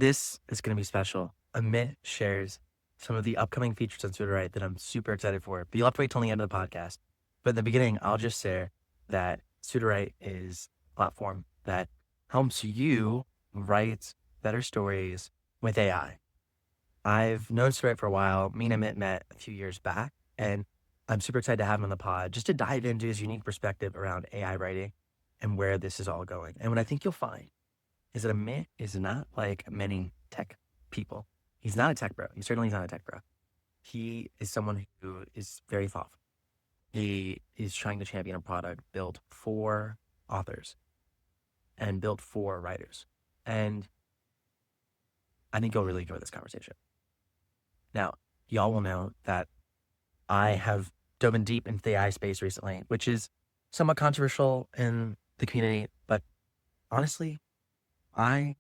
This is going to be special. Amit shares some of the upcoming features on Sudowrite that I'm super excited for, but you'll have to wait till the end of the podcast. But in the beginning, I'll just share that Sudowrite is a platform that helps you write better stories with AI. I've known Sudowrite for a while. Me and Amit met a few years back, and I'm super excited to have him on the pod just to dive into his unique perspective around AI writing and where this is all going. And what I think you'll find is that Amit is not like many tech people. He's not a tech bro. He certainly is not a tech bro. He is someone who is very thoughtful. He is trying to champion a product built for authors and built for writers. And I think you'll really enjoy this conversation. Now, y'all will know that I have dove in deep into the AI space recently, which is somewhat controversial in the community, but honestly, I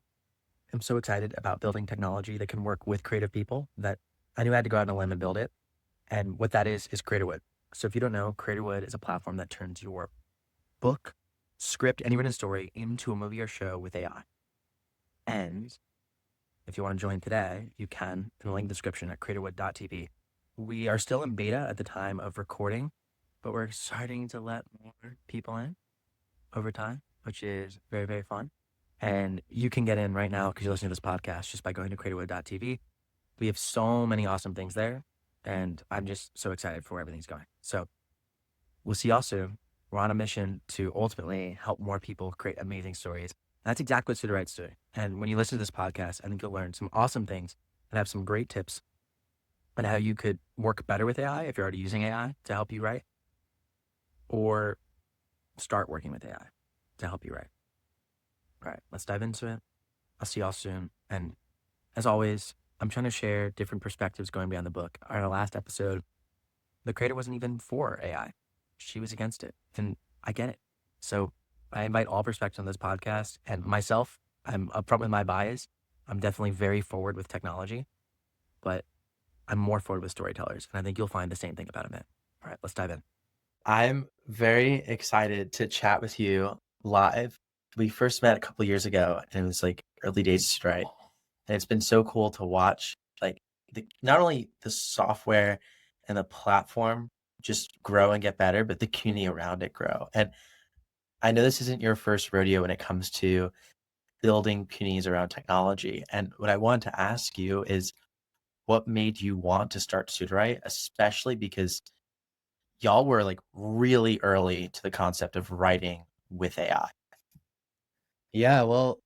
am so excited about building technology that can work with creative people that I knew I had to go out on a limb and build it. And what that is Creatorwood. So if you don't know, Creatorwood is a platform that turns your book, script, any written story into a movie or show with AI. And if you want to join today, you can in the link in the description at creatorwood.tv. We are still in beta at the time of recording, but we're starting to let more people in over time, which is very, very fun. And you can get in right now because you're listening to this podcast just by going to creatorwood.tv. We have so many awesome things there, and I'm just so excited for where everything's going. So we'll see y'all soon. We're on a mission to ultimately help more people create amazing stories. That's exactly what Sudowrite's doing. And when you listen to this podcast, I think you'll learn some awesome things and have some great tips on how you could work better with AI if you're already using AI to help you write, or start working with AI to help you write. All right, let's dive into it. I'll see y'all soon. And as always, I'm trying to share different perspectives going beyond the book. On our last episode, the creator wasn't even for AI. She was against it. And I get it. So I invite all perspectives on this podcast, and myself, I'm upfront with my bias. I'm definitely very forward with technology, but I'm more forward with storytellers. And I think you'll find the same thing about Amit. All right, let's dive in. I'm very excited to chat with you live. We first met a couple years ago, and it was like early days of Stride. And it's been so cool to watch like not only the software and the platform just grow and get better, but the community around it grow. And I know this isn't your first rodeo when it comes to building communities around technology. And what I wanted to ask you is what made you want to start Sudowrite, especially because y'all were like really early to the concept of writing with AI. Yeah, well,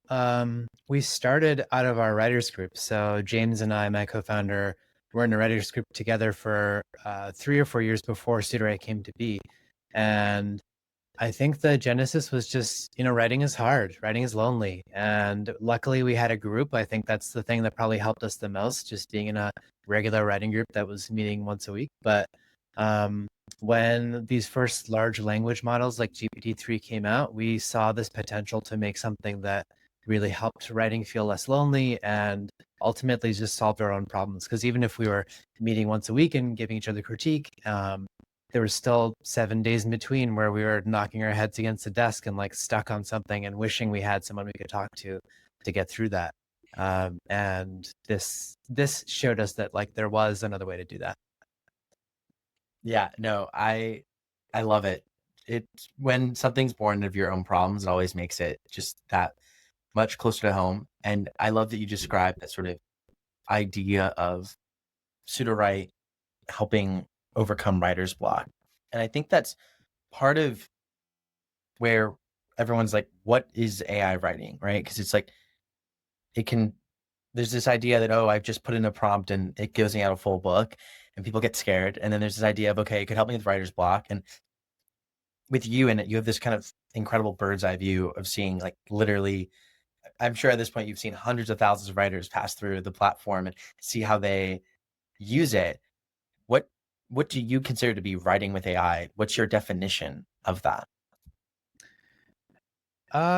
we started out of our writers group. So James and I, my co-founder, were in a writers group together for 3 or 4 years before Sudowrite came to be. And I think the genesis was just, writing is hard, writing is lonely. And luckily we had a group. I think that's the thing that probably helped us the most, just being in a regular writing group that was meeting once a week. But when these first large language models like GPT-3 came out, we saw this potential to make something that really helped writing feel less lonely and ultimately just solved our own problems. Because even if we were meeting once a week and giving each other critique, there was still 7 days in between where we were knocking our heads against the desk and like stuck on something and wishing we had someone we could talk to get through that. And this showed us that like there was another way to do that. Yeah, no, I love it. It's when something's born of your own problems, it always makes it just that much closer to home. And I love that you described that sort of idea of Sudowrite helping overcome writer's block. And I think that's part of where everyone's like, what is AI writing, right? Because it's like, there's this idea that, oh, I've just put in a prompt and it gives me out a full book, and people get scared. And then there's this idea of, okay, it could help me with writer's block. And with you in it, you have this kind of incredible bird's eye view of seeing like literally, I'm sure at this point you've seen hundreds of thousands of writers pass through the platform and see how they use it. What do you consider to be writing with AI? What's your definition of that?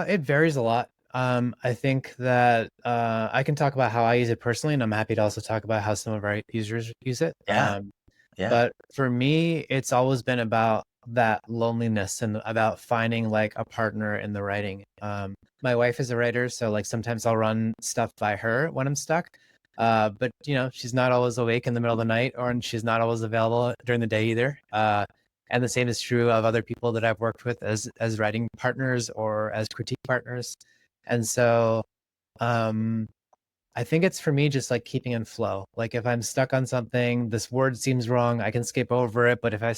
It varies a lot. I think that I can talk about how I use it personally, and I'm happy to also talk about how some of our users use it. Yeah. But for me, it's always been about that loneliness and about finding like a partner in the writing. My wife is a writer, so like sometimes I'll run stuff by her when I'm stuck. But you know, she's not always awake in the middle of the night, or she's not always available during the day either. And the same is true of other people that I've worked with as writing partners or as critique partners. And so um I think it's for me just like keeping in flow. Like if I'm stuck on something, this word seems wrong, I can skip over it. But if I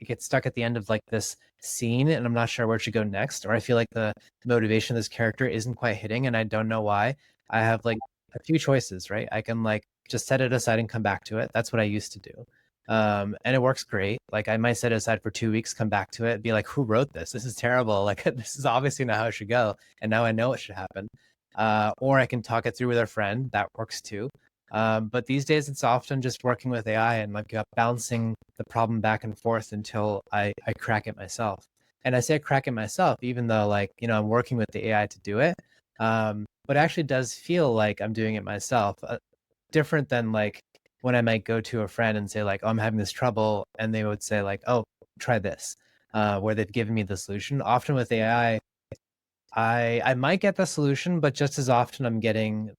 get stuck at the end of like this scene and I'm not sure where to go next, or I feel like the motivation of this character isn't quite hitting and I don't know why, I have like a few choices, right? I can like just set it aside and come back to it. That's what I used to do. And it works great. Like I might set it aside for 2 weeks, come back to it, be like, who wrote this? This is terrible. Like this is obviously not how it should go. And now I know it should happen. Or I can talk it through with a friend. That works too. But these days, it's often just working with AI and like bouncing the problem back and forth until I crack it myself. And I say crack it myself, even though like, you know, I'm working with the AI to do it. But it actually does feel like I'm doing it myself. Different than like when I might go to a friend and say like, oh, I'm having this trouble. And they would say like, oh, try this, where they've given me the solution. Often with AI, I might get the solution, but just as often I'm getting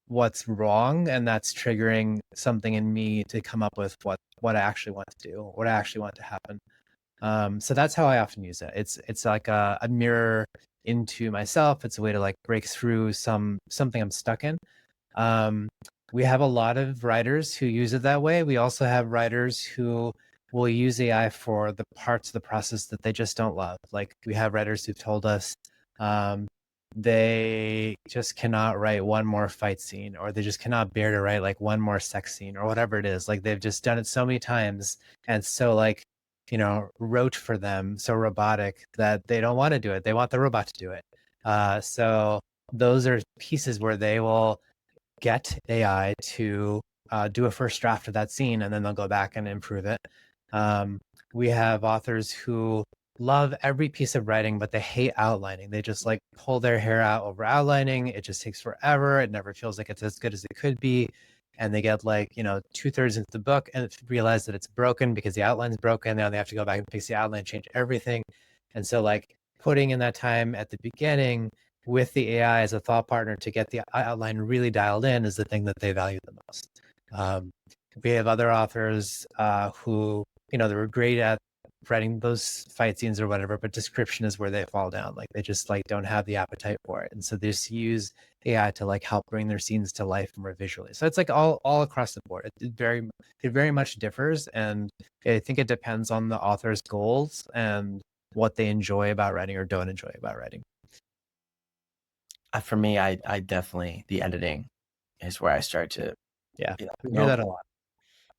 what's wrong, and that's triggering something in me to come up with what I actually want to do, what I actually want to happen. So that's how I often use it. It's like a mirror into myself. It's a way to like break through something I'm stuck in. Um, we have a lot of writers who use it that way. We also have writers who will use AI for the parts of the process that they just don't love. Like we have writers who've told us um, they just cannot write one more fight scene, or they just cannot bear to write like one more sex scene, or whatever it is. Like they've just done it so many times, and so like, you know, rote for them, so robotic that they don't want to do it. They want the robot to do it. So those are pieces where they will get AI to do a first draft of that scene, and then they'll go back and improve it. Um, we have authors who love every piece of writing, but they hate outlining. They just like pull their hair out over outlining. It just takes forever. It never feels like it's as good as it could be. And they get like, you know, 2/3 into the book and realize that it's broken because the outline's broken. Now they have to go back and fix the outline, change everything. And so like putting in that time at the beginning with the AI as a thought partner to get the outline really dialed in is the thing that they value the most. Um, we have other authors who, you know, they were great at writing those fight scenes or whatever, but description is where they fall down. Like they just like don't have the appetite for it. And so they just use AI to like help bring their scenes to life more visually. So it's like all across the board. It very much differs. And I think it depends on the author's goals and what they enjoy about writing or don't enjoy about writing. For me, I definitely, the editing is where I start to, Yeah. you know, We hear nope, that a lot.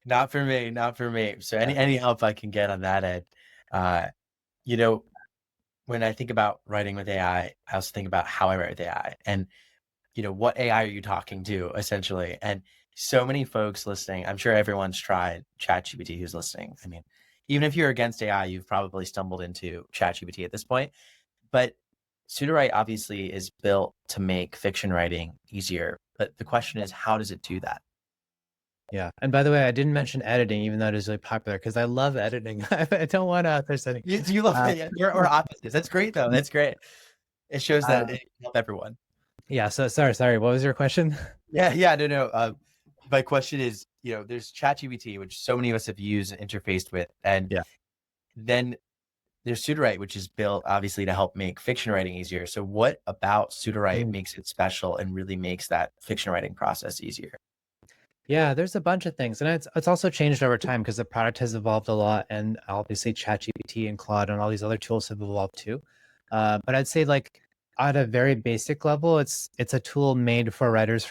not for me, not for me. So Yeah. any help I can get on that end. Uh, you know, when I think about writing with AI, I also think about how I write with AI and, you know, what AI are you talking to essentially? And so many folks listening, I'm sure everyone's tried ChatGPT who's listening. I mean, even if you're against AI, you've probably stumbled into ChatGPT at this point. But Sudowrite obviously is built to make fiction writing easier. But the question is, how does it do that? Yeah. And by the way, I didn't mention editing, even though it is really popular, because I love editing. I don't want authors editing. You love Uh, it. We're opposites. That's great though. That's great. It shows that uh, it can help everyone. yeah. So sorry. What was your question? Yeah, no, no. My question is, you know, there's ChatGPT, which so many of us have used and interfaced with, and Yeah. then there's Sudowrite, which is built obviously to help make fiction writing easier. So, what about Sudowrite Mm. makes it special and really makes that fiction writing process easier? Yeah, there's a bunch of things, and it's also changed over time because the product has evolved a lot, and obviously ChatGPT and Claude and all these other tools have evolved too. But I'd say like at a very basic level, it's a tool made for writers,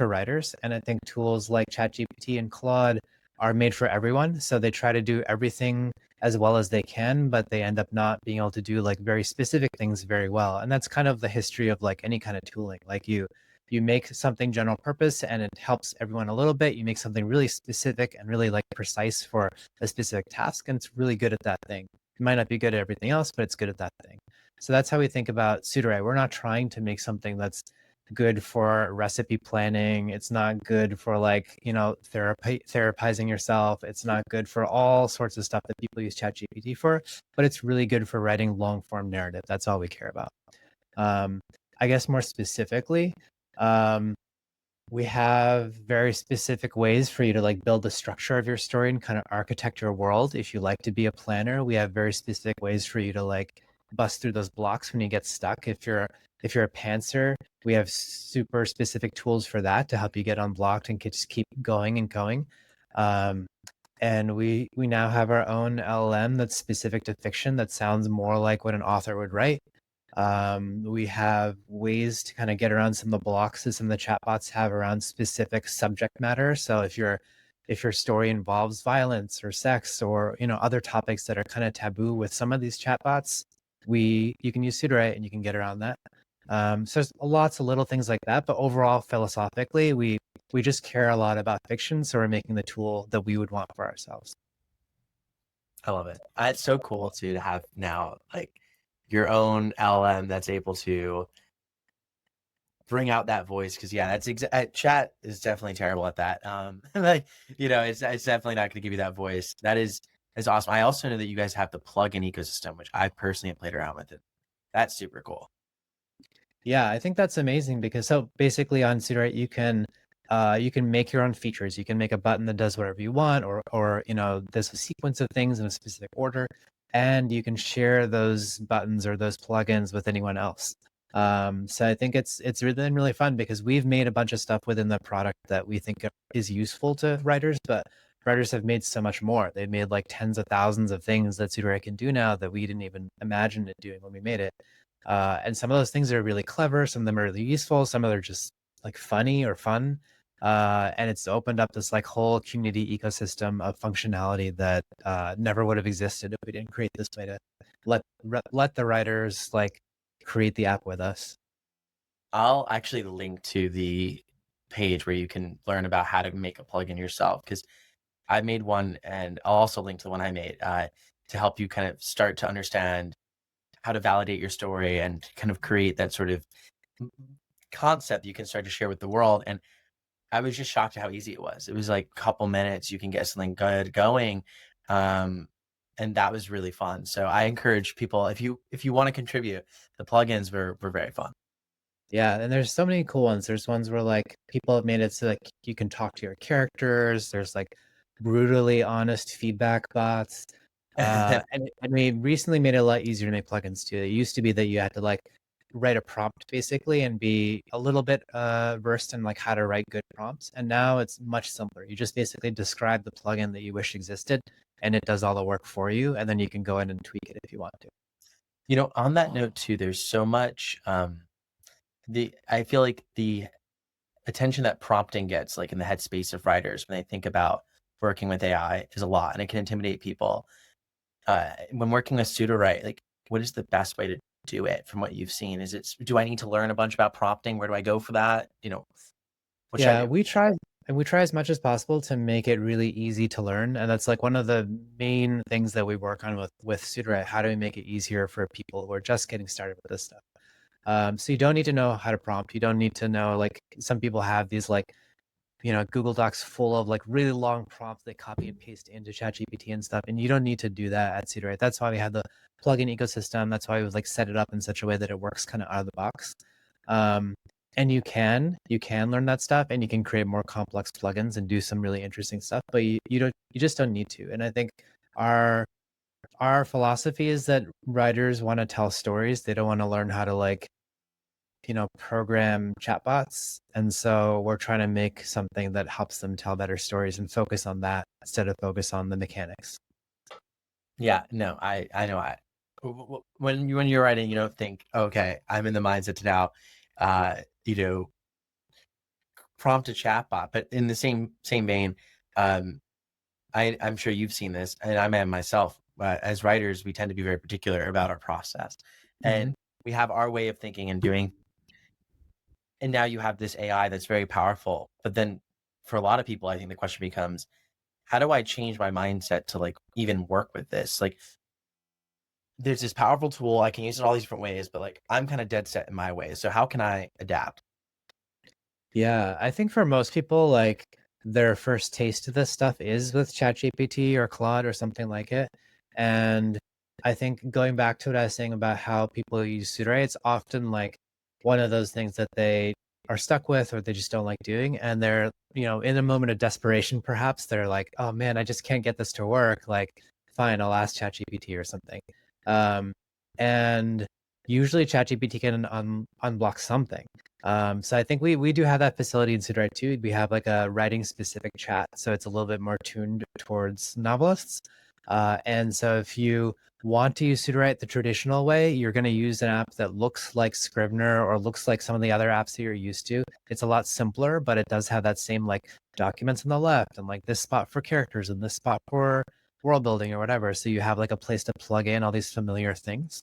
and I think tools like ChatGPT and Claude are made for everyone. So they try to do everything as well as they can, but they end up not being able to do like very specific things very well. And that's kind of the history of like any kind of tooling. Like you make something general purpose and it helps everyone a little bit. You make something really specific and really like precise for a specific task, and it's really good at that thing. It might not be good at everything else, but it's good at that thing. So that's how we think about Sudowrite. We're not trying to make something that's good for recipe planning. It's not good for like, therapizing yourself. It's not good for all sorts of stuff that people use ChatGPT for, but it's really good for writing long form narrative. That's all we care about. Um, I guess more specifically, um, we have very specific ways for you to like build the structure of your story and kind of architect your world. If you like to be a planner, we have very specific ways for you to like bust through those blocks when you get stuck. If you're a pantser, we have super specific tools for that to help you get unblocked and just keep going and going. Um, and we now have our own LLM that's specific to fiction that sounds more like what an author would write. We have ways to kind of get around some of the blocks that some of the chatbots have around specific subject matter. So if your story involves violence or sex or other topics that are kind of taboo with some of these chatbots, you can use Sudowrite and you can get around that. So there's lots of little things like that, but overall, philosophically, we just care a lot about fiction, so we're making the tool that we would want for ourselves. I love it. It's so cool too to have now like your own LM that's able to bring out that voice. Cause yeah, chat is definitely terrible at that. Like, it's definitely not going to give you that voice. Is awesome. I also know that you guys have the plugin ecosystem, which I personally have played around with it. That's super cool. Yeah, I think that's amazing because so basically on Sudowrite you can make your own features. You can make a button that does whatever you want, or there's a sequence of things in a specific order, and you can share those buttons or those plugins with anyone else. So I think it's been really fun because we've made a bunch of stuff within the product that we think is useful to writers, but writers have made so much more. They've made like tens of thousands of things that Sudowrite can do now that we didn't even imagine it doing when we made it. And some of those things are really clever. Some of them are really useful. Some of them are just like funny or fun. And it's opened up this like whole community ecosystem of functionality that never would have existed if we didn't create this way to let the writers like create the app with us. I'll actually link to the page where you can learn about how to make a plugin yourself because I made one, and I'll also link to the one I made to help you kind of start to understand how to validate your story and kind of create that sort of concept you can start to share with the world. And I was just shocked at how easy it was. It was like a couple minutes, you can get something good going. Um, and that was really fun. So I encourage people, if you want to contribute, the plugins were very fun. Yeah, and there's so many cool ones. There's ones where like people have made it so like you can talk to your characters. There's like brutally honest feedback bots. And we recently made it a lot easier to make plugins too. It used to be that you had to like write a prompt basically and be a little bit versed in like how to write good prompts. And now it's much simpler. You just basically describe the plugin that you wish existed and it does all the work for you. And then you can go in and tweak it if you want to. On that note too, there's so much I feel like the attention that prompting gets like in the headspace of writers when they think about working with AI is a lot and it can intimidate people. When working with Sudowrite, like what is the best way to do it from what you've seen? Do I need to learn a bunch about prompting? Where do I go for that? What should I Yeah, do? we try as much as possible to make it really easy to learn, and that's like one of the main things that we work on with Sudowrite. How do we make it easier for people who are just getting started with this stuff? So you don't need to know how to prompt. You don't need to know like some people have these like Google Docs full of like really long prompts they copy and paste into ChatGPT and stuff, and you don't need to do that at Sudowrite. That's why we have the plugin ecosystem. That's why we like set it up in such a way that it works kind of out of the box. Um, and you can learn that stuff, and you can create more complex plugins and do some really interesting stuff. But you just don't need to. And I think our our philosophy is that writers want to tell stories. They don't want to learn how to like program chatbots. And so we're trying to make something that helps them tell better stories and focus on that instead of focus on the mechanics. Yeah, no, I know. When you're writing, you don't think, okay, I'm in the mindset to now, uh, you know, prompt a chatbot. But in the same vein, um, I'm sure you've seen this, and I am myself. As writers, we tend to be very particular about our process, Mm-hmm. and we have our way of thinking and doing. And now you have this AI that's very powerful. But then, for a lot of people, I think the question becomes, how do I change my mindset to like even work with this? Like, there's this powerful tool I can use it all these different ways, but like I'm kind of dead set in my ways. So how can I adapt? Yeah, I think for most people, like their first taste of this stuff is with ChatGPT or Claude or something like it. And I think going back to what I was saying about how people use Sudowrite, it's often like one of those things that they are stuck with or they just don't like doing. And they're, in a moment of desperation, perhaps they're like, oh man, I just can't get this to work. Like, fine, I'll ask ChatGPT or something. Um, and usually ChatGPT can unblock something. So I think we do have that facility in Sudowrite too. We have like a writing specific chat, so it's a little bit more tuned towards novelists. And so if you want to use Sudowrite the traditional way, you're going to use an app that looks like Scrivener or looks like some of the other apps that you're used to. It's a lot simpler, but it does have that same like documents on the left and like this spot for characters and this spot for world building or whatever. So you have like a place to plug in all these familiar things.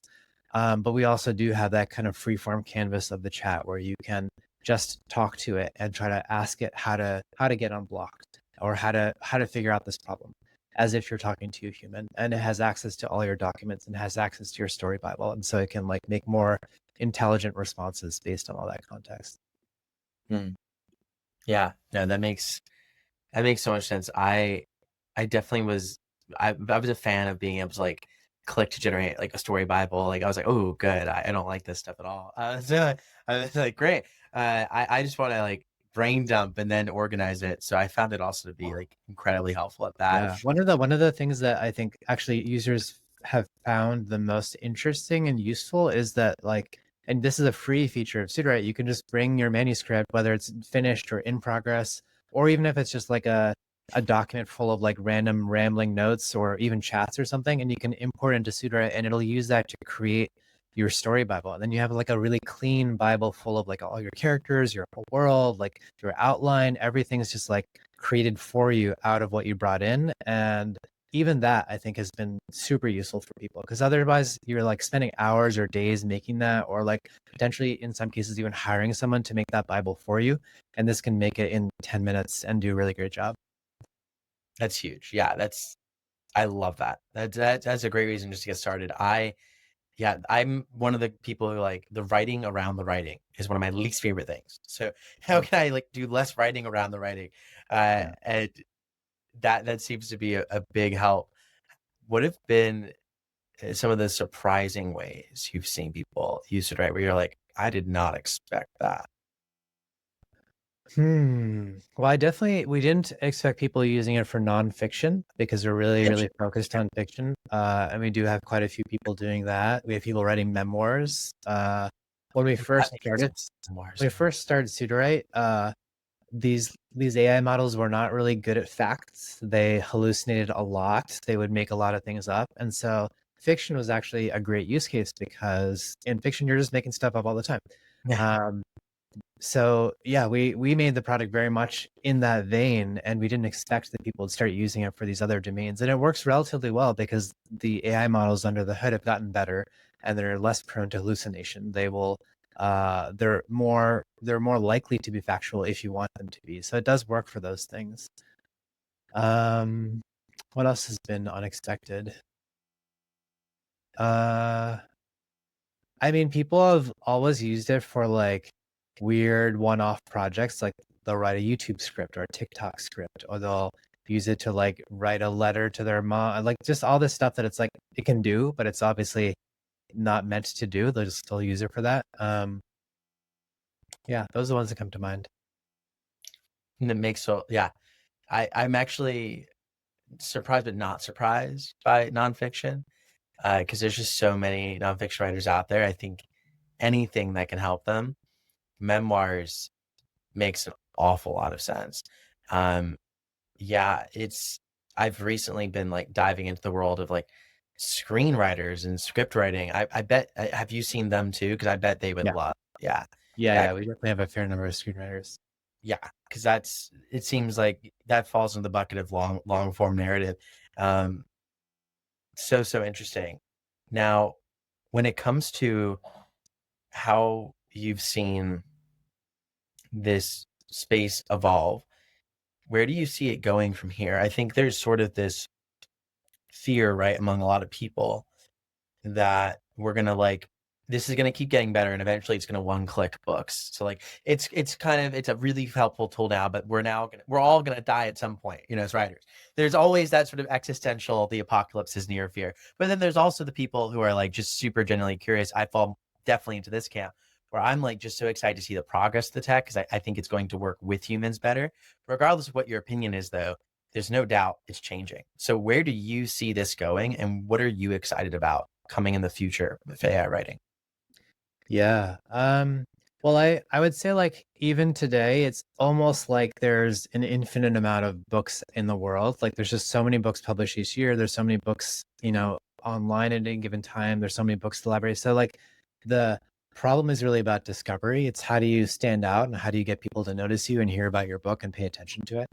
But we also do have that kind of free-form canvas of the chat where you can just talk to it and try to ask it how to get unblocked or how to figure out this problem as if you're talking to a human. And it has access to all your documents and has access to your story Bible. And so it can like make more intelligent responses based on all that context. Hmm. Yeah, no, that makes so much sense. I definitely I was a fan of being able to like click to generate like a story Bible. Like I was like, oh, good. I don't like this stuff at all. So I was like, great. I just want to like brain dump and then organize it. So I found it also to be like incredibly helpful at that. Yeah. One of the things that I think actually users have found the most interesting and useful is that like, and this is a free feature of Sudowrite, you can just bring your manuscript, whether it's finished or in progress, or even if it's just like a document full of like random rambling notes or even chats or something, and you can import into Sudowrite and it'll use that to create your story Bible. And then you have like a really clean Bible full of like all your characters, your whole world, like your outline, everything's just like created for you out of what you brought in. And even that I think has been super useful for people because otherwise you're like spending hours or days making that, or like potentially in some cases even hiring someone to make that Bible for you. And this can make it in 10 minutes and do a really great job. That's huge. Yeah, I love that. That's a great reason just to get started. Yeah, I'm one of the people who like the writing around the writing is one of my least favorite things. So how can I like do less writing around the writing? Yeah. And that seems to be a big help. What have been some of the surprising ways you've seen people use it, right? Where you're like, I did not expect that. Well, we didn't expect people using it for nonfiction because we're really, really Fiction. focused on fiction. And we do have quite a few people doing that. We have people writing memoirs. When we That first makes started, sense. Mars. when we first started Sudowrite, these AI models were not really good at facts. They hallucinated a lot. They would make a lot of things up. And so fiction was actually a great use case because in fiction, you're just making stuff up all the time. Yeah. Um, so yeah, we made the product very much in that vein, and we didn't expect that people would start using it for these other domains. And it works relatively well because the AI models under the hood have gotten better and they're less prone to hallucination. They're more likely to be factual if you want them to be. So it does work for those things. Um, what else has been unexpected? Uh, I mean, people have always used it for like weird one-off projects, like they'll write a YouTube script or a TikTok script, or they'll use it to like write a letter to their mom, like just all this stuff that it's like it can do, but it's obviously not meant to do. They'll just still use it for that. Yeah, those are the ones that come to mind. And it makes so yeah. I'm actually surprised but not surprised by nonfiction. Because there's just so many nonfiction writers out there. I think anything that can help them, memoirs makes an awful lot of sense. Um, yeah, I've recently been like diving into the world of like screenwriters and script writing. I bet, have you seen them too? Because I bet they would Yeah, love. Yeah, yeah, yeah, yeah. We definitely have a fair number of screenwriters. yeah. Because it seems like that falls in the bucket of long form narrative. Um, so interesting. Now, when it comes to how you've seen this space evolve, where do you see it going from here? I think there's sort of this fear, right, among a lot of people that we're gonna like this is going to keep getting better, and eventually it's going to one-click books. So like it's a really helpful tool now, but we're all going to die at some point, as writers. There's always that sort of existential, the apocalypse is near fear. But then there's also the people who are like just super genuinely curious. I fall definitely into this camp where I'm like just so excited to see the progress of the tech, because I think it's going to work with humans better. Regardless of what your opinion is, though, there's no doubt it's changing. So where do you see this going, and what are you excited about coming in the future with AI writing? Yeah. Well, I would say like even today, it's almost like there's an infinite amount of books in the world. Like there's just so many books published each year. There's so many books, online at any given time. There's so many books to the library. So like the problem is really about discovery. It's how do you stand out and how do you get people to notice you and hear about your book and pay attention to it.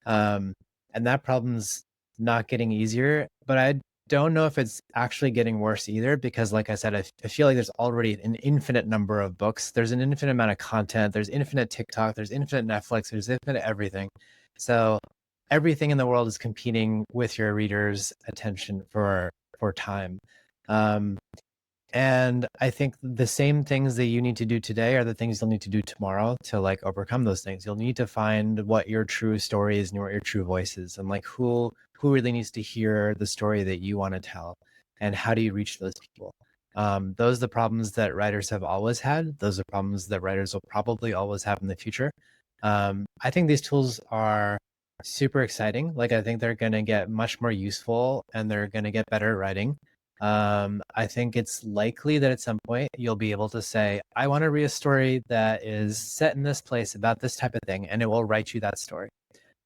Um, and that problem's not getting easier, but I don't know if it's actually getting worse either, because like I said, I feel like there's already an infinite number of books. There's an infinite amount of content. There's infinite TikTok. There's infinite Netflix. There's infinite everything. So everything in the world is competing with your readers' attention for time. Um, and I think the same things that you need to do today are the things you'll need to do tomorrow to like overcome those things. You'll need to find what your true story is and what your true voice is, and like who really needs to hear the story that you want to tell, and how do you reach those people. Those are the problems that writers have always had. Those are problems that writers will probably always have in the future. I think these tools are super exciting. Like I think they're going to get much more useful and they're going to get better at writing. I think it's likely that at some point you'll be able to say, I want to read a story that is set in this place about this type of thing, and it will write you that story.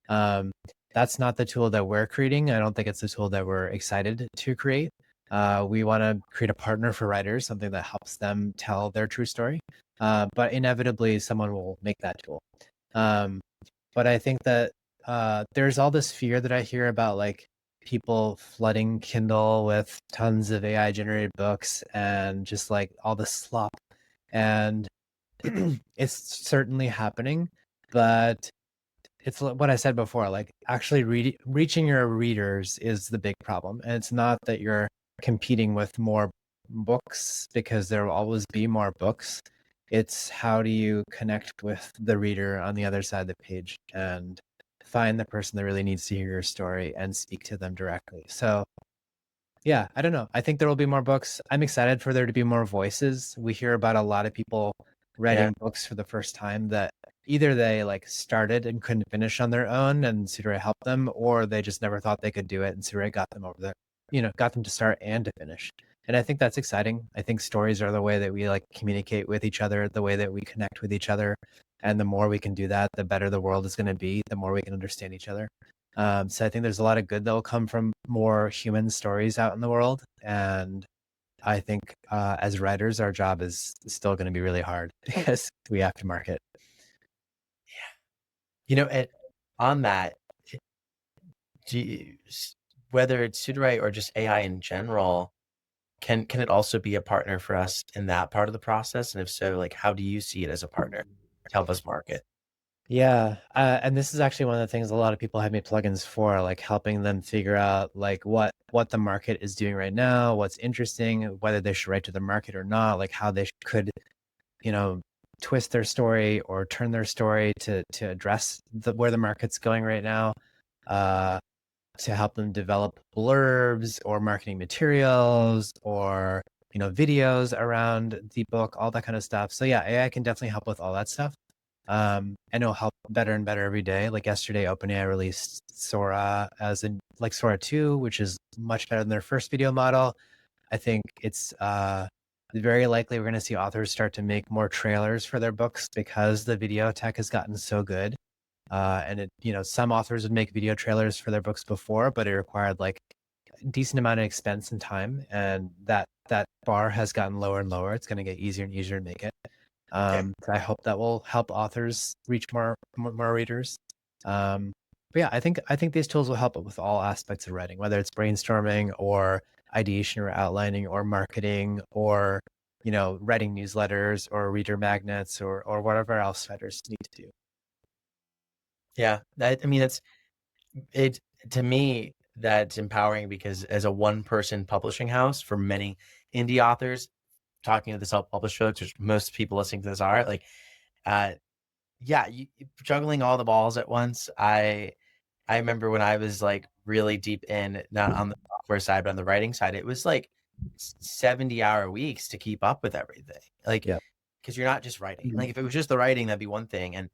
Um, that's not the tool that we're creating. I don't think it's the tool that we're excited to create. We want to create a partner for writers, something that helps them tell their true story. But inevitably, someone will make that tool. Um, but I think that there's all this fear that I hear about like people flooding Kindle with tons of AI generated books and just like all the slop. And it's certainly happening, but it's what I said before, like actually reaching your readers is the big problem. And it's not that you're competing with more books, because there will always be more books. It's how do you connect with the reader on the other side of the page and find the person that really needs to hear your story and speak to them directly. So yeah, I don't know. I think there will be more books. I'm excited for there to be more voices. We hear about a lot of people Yeah. writing books for the first time that either they like started and couldn't finish on their own and Sudowrite helped them, or they just never thought they could do it and Sudowrite got them over there, got them to start and to finish. And I think that's exciting. I think stories are the way that we like communicate with each other, the way that we connect with each other. And the more we can do that, the better the world is going to be, the more we can understand each other. So I think there's a lot of good that will come from more human stories out in the world. And I think as writers, our job is still going to be really hard because we have to market. And on that, do you, whether it's Sudowrite or just AI in general, can it also be a partner for us in that part of the process? And if so, like, how do you see it as a partner to help us market? Yeah, and this is actually one of the things a lot of people have made plugins for, like helping them figure out like what the market is doing right now, what's interesting, whether they should write to the market or not, like how they could, you know, twist their story or turn their story to address where the market's going right now, to help them develop blurbs or marketing materials or videos around the book, all that kind of stuff. So yeah, AI can definitely help with all that stuff. And it'll help better and better every day. Like yesterday, OpenAI released Sora as in like Sora 2, which is much better than their first video model. I think it's very likely we're going to see authors start to make more trailers for their books because the video tech has gotten so good. And some authors would make video trailers for their books before, but it required like a decent amount of expense and time, and that bar has gotten lower and lower. It's going to get easier and easier to make it. Yeah. So I hope that will help authors reach more readers. But yeah, I think these tools will help with all aspects of writing, whether it's brainstorming or ideation or outlining or marketing or writing newsletters or reader magnets or whatever else writers need to do. Yeah. I mean, it to me, that's empowering because as a one person publishing house for many indie authors, talking to the self-published folks, which most people listening to this are, like, uh, yeah, juggling all the balls at once. I remember when I was like really deep in, not on the software side, but on the writing side, it was like 70-hour weeks to keep up with everything. Like, Yeah. because you're not just writing. Like, if it was just the writing, that'd be one thing. And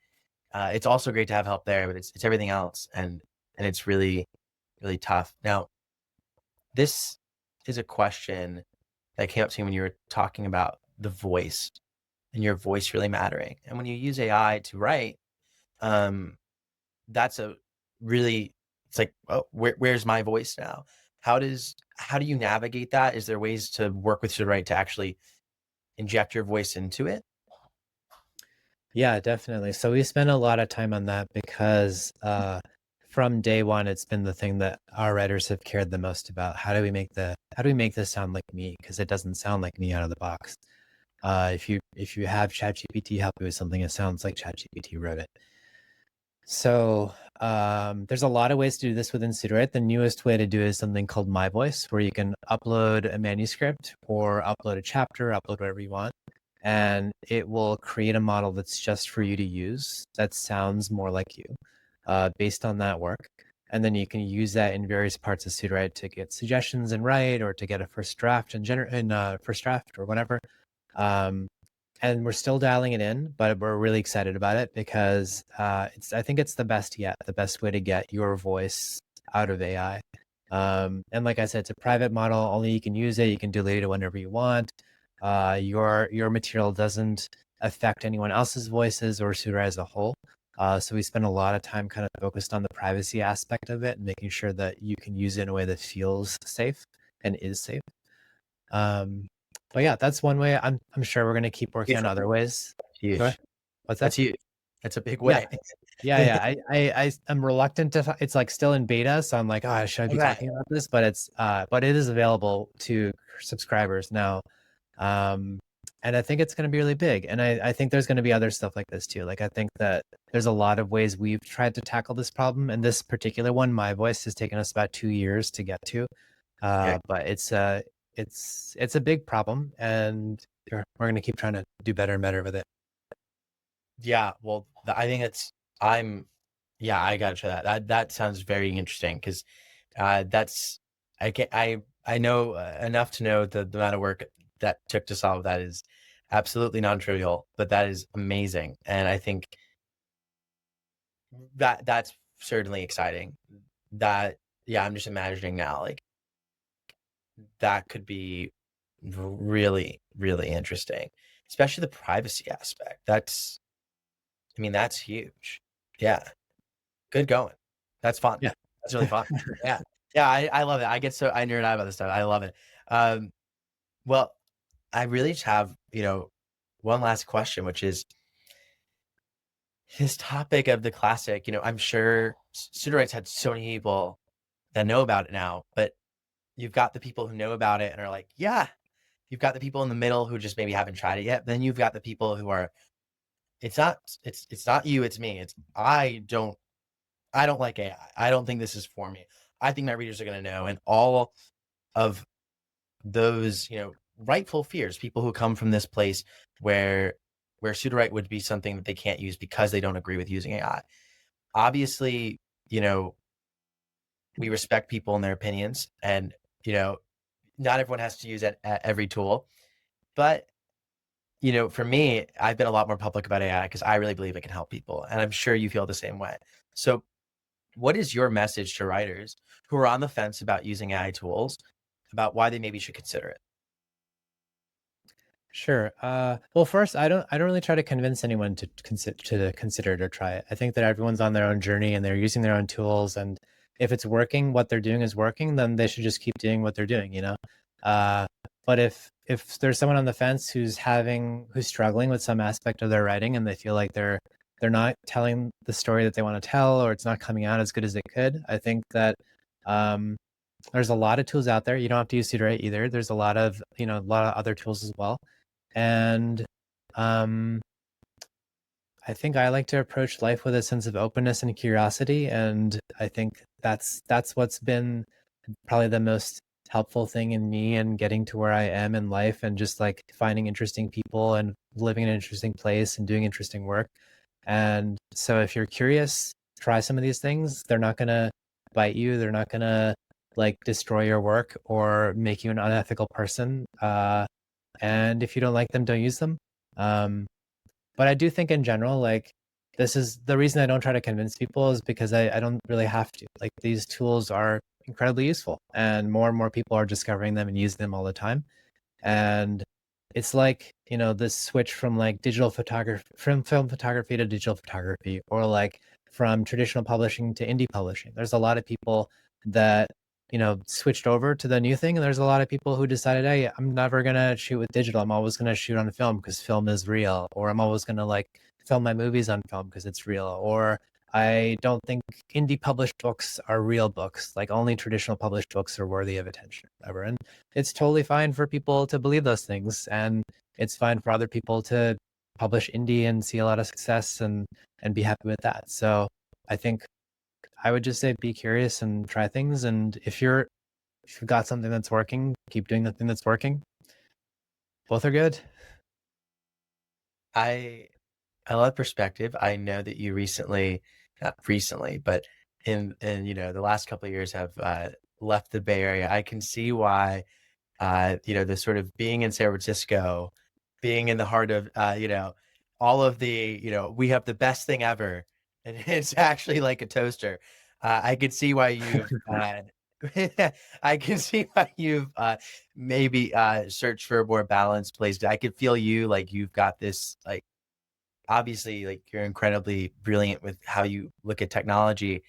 it's also great to have help there, but it's everything else, and it's really really tough. Now, this is a question that came up to me when you were talking about the voice and your voice really mattering. And when you use AI to write, um, that's a really, it's like, oh, where's my voice now? How do you navigate that? Is there ways to work with Sudowrite to actually inject your voice into it? Yeah, definitely. So we spend a lot of time on that because from day one, it's been the thing that our writers have cared the most about. How do we make this sound like me? Because it doesn't sound like me out of the box. If you have ChatGPT help you with something, it sounds like ChatGPT wrote it. So there's a lot of ways to do this within Sudowrite. The newest way to do it is something called My Voice, where you can upload a manuscript or upload a chapter, upload whatever you want, and it will create a model that's just for you to use that sounds more like you based on that work. And then you can use that in various parts of Sudowrite to get suggestions and write, or to get a first draft first draft or whatever. Um, and we're still dialing it in, but we're really excited about it because I think it's the best yet, the best way to get your voice out of AI. And like I said, it's a private model. Only you can use it. You can delete it whenever you want. Your material doesn't affect anyone else's voices or Sudowrite as a whole. So we spend a lot of time kind of focused on the privacy aspect of it and making sure that you can use it in a way that feels safe and is safe. Um, but yeah, that's one way. I'm sure we're gonna keep working on other ways. Go Huge. ahead. What's that? That's huge. That's a big Yeah, way. yeah. I am reluctant to. It's like still in beta, so I'm like, oh, should I be Okay. talking about this? But it is available to subscribers now. Um, and I think it's going to be really big. And I think there's going to be other stuff like this too. Like I think that there's a lot of ways we've tried to tackle this problem, and this particular one, My Voice, has taken us about 2 years to get to. Yeah. But it's a big problem, and we're going to keep trying to do better and better with it. Yeah. Well, I think I'm, yeah, I gotta try that. That sounds very interesting because that's, I know enough to know the amount of work that took to solve that is absolutely non-trivial, but that is amazing. And I think that's certainly exciting. That, yeah, I'm just imagining now, like, that could be really, really interesting, especially the privacy aspect. I mean, that's huge. Yeah. Good going. That's fun. Yeah. That's really fun. Yeah. Yeah, I love it. I nerd out about this stuff. I love it. Um, well, I really just have, one last question, which is this topic of the classic. I'm sure Sudowrites had so many people that know about it now, but you've got the people who know about it and are like, yeah. You've got the people in the middle who just maybe haven't tried it yet. Then you've got the people who are, it's not you, it's me. I don't like AI. I don't think this is for me. I think my readers are going to know. And all of those, rightful fears, people who come from this place where Sudowrite would be something that they can't use because they don't agree with using AI. Obviously, we respect people and their opinions, and not everyone has to use every tool. But for me, I've been a lot more public about AI because I really believe it can help people, and I'm sure you feel the same way. So, what is your message to writers who are on the fence about using AI tools, about why they maybe should consider it? Sure. Well, first, I don't really try to convince anyone to consider it or try it. I think that everyone's on their own journey and they're using their own tools, and if it's working, what they're doing is working, then they should just keep doing what they're doing, you know? Uh, but if there's someone on the fence who's struggling with some aspect of their writing and they feel like they're not telling the story that they want to tell, or it's not coming out as good as it could, I think that um, there's a lot of tools out there. You don't have to use Sudowrite either. There's a lot of other tools as well. And um, I think I like to approach life with a sense of openness and curiosity. And I think that's what's been probably the most helpful thing in me and getting to where I am in life and just like finding interesting people and living in an interesting place and doing interesting work. And so if you're curious, try some of these things. They're not going to bite you. They're not going to like destroy your work or make you an unethical person. And if you don't like them, don't use them. Um, but I do think in general, like this is the reason I don't try to convince people is because I don't really have to. Like these tools are incredibly useful and more people are discovering them and using them all the time. And it's like, you know, this switch from like digital photography, from film photography to digital photography, or like from traditional publishing to indie publishing. There's a lot of people that, you know, switched over to the new thing. And there's a lot of people who decided, hey, I'm never going to shoot with digital. I'm always going to shoot on film because film is real. Or I'm always going to like film my movies on film because it's real. Or I don't think indie published books are real books. Like only traditional published books are worthy of attention, whatever. And it's totally fine for people to believe those things. And it's fine for other people to publish indie and see a lot of success and be happy with that. So I think I would just say be curious and try things. And if you've got something that's working, keep doing the thing that's working. Both are good. I I love perspective. I know that you recently, not recently, but in the last couple of years have left the Bay Area. I can see why the sort of being in San Francisco, being in the heart of all of the we have the best thing ever, and it's actually like a toaster. I can see why you've I can see why you've maybe searched for a more balanced place. I could feel you like you've got this like obviously, like, you're incredibly brilliant with how you look at technology,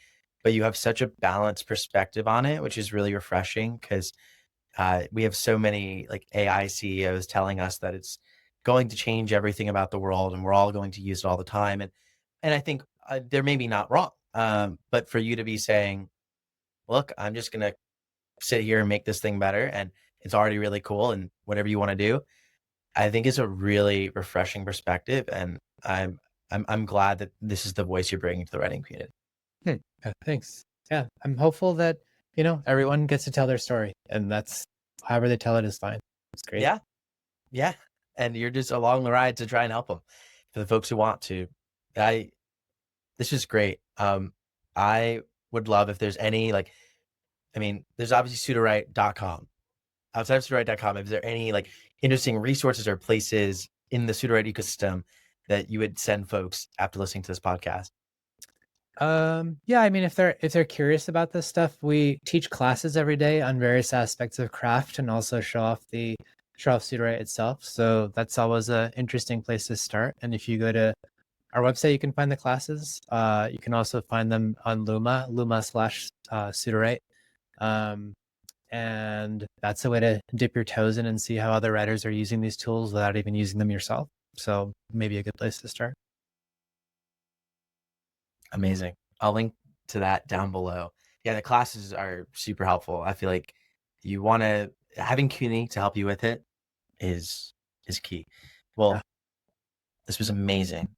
but you have such a balanced perspective on it, which is really refreshing 'cause, we have so many, like, AI CEOs telling us that it's going to change everything about the world, and we're all going to use it all the time, and I think, they're maybe not wrong, but for you to be saying, "Look, I'm just gonna sit here and make this thing better, and it's already really cool, and whatever you wanna do," I think is a really refreshing perspective, and I'm glad that this is the voice you're bringing to the writing community. Yeah, thanks. Yeah, I'm hopeful that, you know, everyone gets to tell their story and that's however they tell it is fine. It's great. Yeah, yeah, and you're just along the ride to try and help them. For the folks who want to. I This is great. I would love if there's any, like I mean, there's obviously Sudowrite.com. Outside of Sudowrite.com, is there any, like, interesting resources or places in the Sudowrite ecosystem that you would send folks after listening to this podcast? Yeah, I mean, if they're curious about this stuff, we teach classes every day on various aspects of craft and also show off Sudowrite itself. So that's always a interesting place to start. And if you go to our website, you can find the classes. You can also find them on Luma Sudowrite. Um, and that's a way to dip your toes in and see how other writers are using these tools without even using them yourself. So maybe a good place to start. Amazing. I'll link to that down below. Yeah, the classes are super helpful. I feel like you wanna having CUNY to help you with it is key. Yeah. Well, this was amazing.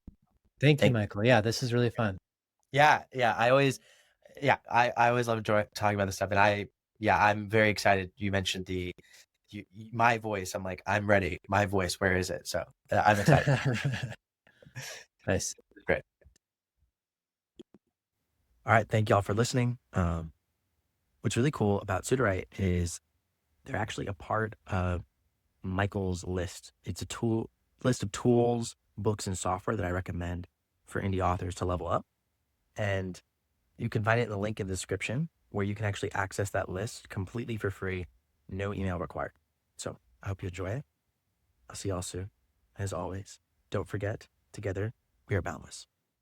Thank you, Thank Michael. Yeah, this is really fun. Yeah, yeah, I always love talking about this stuff, and I'm very excited you mentioned my voice. I'm like, "I'm ready. My voice, where is it?" So, I'm excited. Nice. Great. All right, thank y'all for listening. What's really cool about Sudowrite is they're actually a part of Michael's list. It's a list of tools, books, and software that I recommend for indie authors to level up. And you can find it in the link in the description where you can actually access that list completely for free, no email required. So I hope you enjoy it. I'll see y'all soon. As always, don't forget, together we are boundless.